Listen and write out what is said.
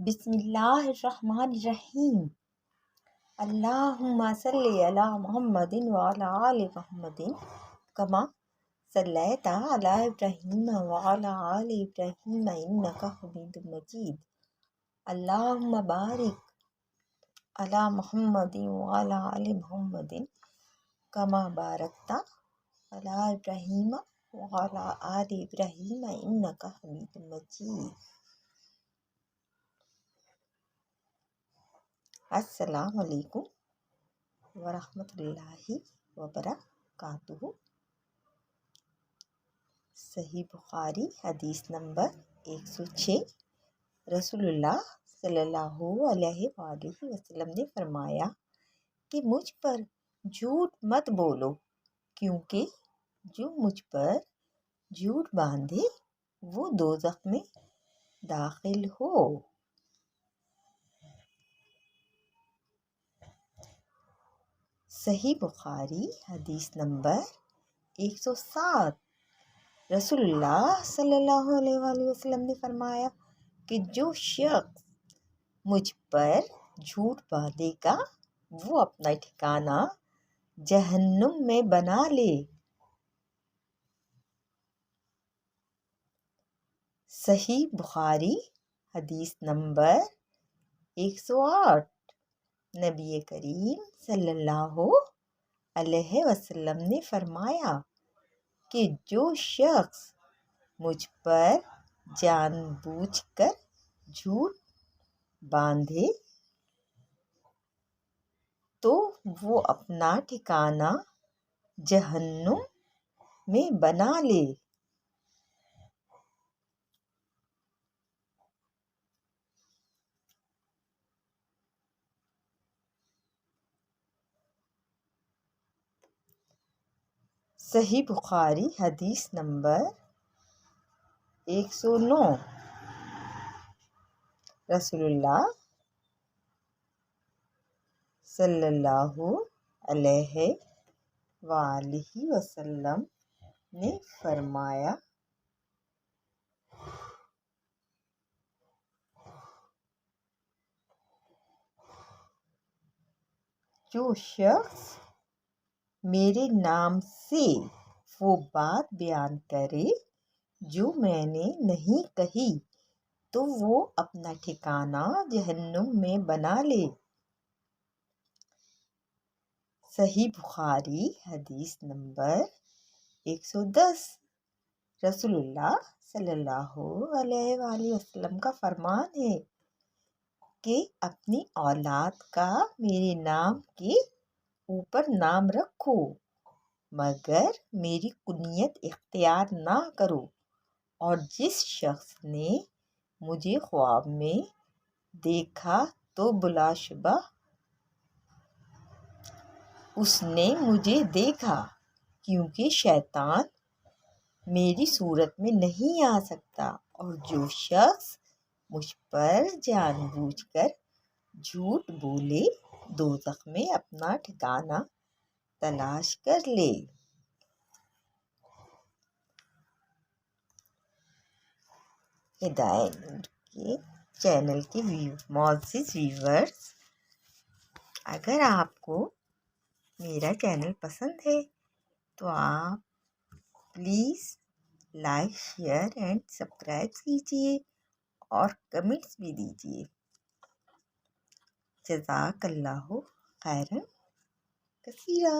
بسم اللہ الرحمن الرحیم۔ اللہم صلی علی محمد وعلی آل محمد کما صلیت علی ابراہیم وعلی آل ابراہیم انک حمید مجید۔ اللہم بارک علی محمد وعلی آل محمد کما بارکت علی ابراہیم وعلی آل ابراہیم انک حمید مجید۔ السلام علیکم ورحمۃ اللہ وبرکاتہ۔ صحیح بخاری حدیث نمبر 106۔ رسول اللہ صلی اللہ علیہ وآلہ وسلم نے فرمایا کہ مجھ پر جھوٹ مت بولو، کیونکہ جو مجھ پر جھوٹ باندھے وہ دوزخ میں داخل ہو۔ صحیح بخاری حدیث نمبر 107۔ رسول اللہ صلی اللہ علیہ وآلہ وسلم نے فرمایا کہ جو شخص مجھ پر جھوٹ باندھے گا وہ اپنا ٹھکانہ جہنم میں بنا لے۔ صحیح بخاری حدیث نمبر 108۔ نبی کریم صلی اللہ علیہ وسلم نے فرمایا کہ جو شخص مجھ پر جان بوجھ کر جھوٹ باندھے تو وہ اپنا ٹھکانہ جہنم میں بنا لے۔ صحیح بخاری حدیث نمبر 109۔ رسول اللہ صلی اللہ علیہ وآلہ وسلم نے فرمایا جو شخص میرے نام سے وہ بات بیان کرے جو میں نے نہیں کہی تو وہ اپنا ٹھکانہ جہنم میں بنا لے۔ صحیح بخاری حدیث نمبر 110۔ رسول اللہ صلی اللہ علیہ وآلہ وسلم کا فرمان ہے کہ اپنی اولاد کا میرے نام کے اوپر نام رکھو مگر میری کنیت اختیار نہ کرو، اور جس شخص نے مجھے خواب میں دیکھا تو بلا شبہ اس نے مجھے دیکھا، کیونکہ شیطان میری صورت میں نہیں آ سکتا، اور جو شخص مجھ پر جان بوجھ کر جھوٹ بولے دوزخ میں اپنا ٹھکانہ تلاش کر لے۔ ہدایت کے چینل کے معزز ویورز، اگر آپ کو میرا چینل پسند ہے تو آپ please like, share and subscribe کیجیے اور کمنٹس بھی دیجیے۔ جزاک اللہ خیرا کثیرا۔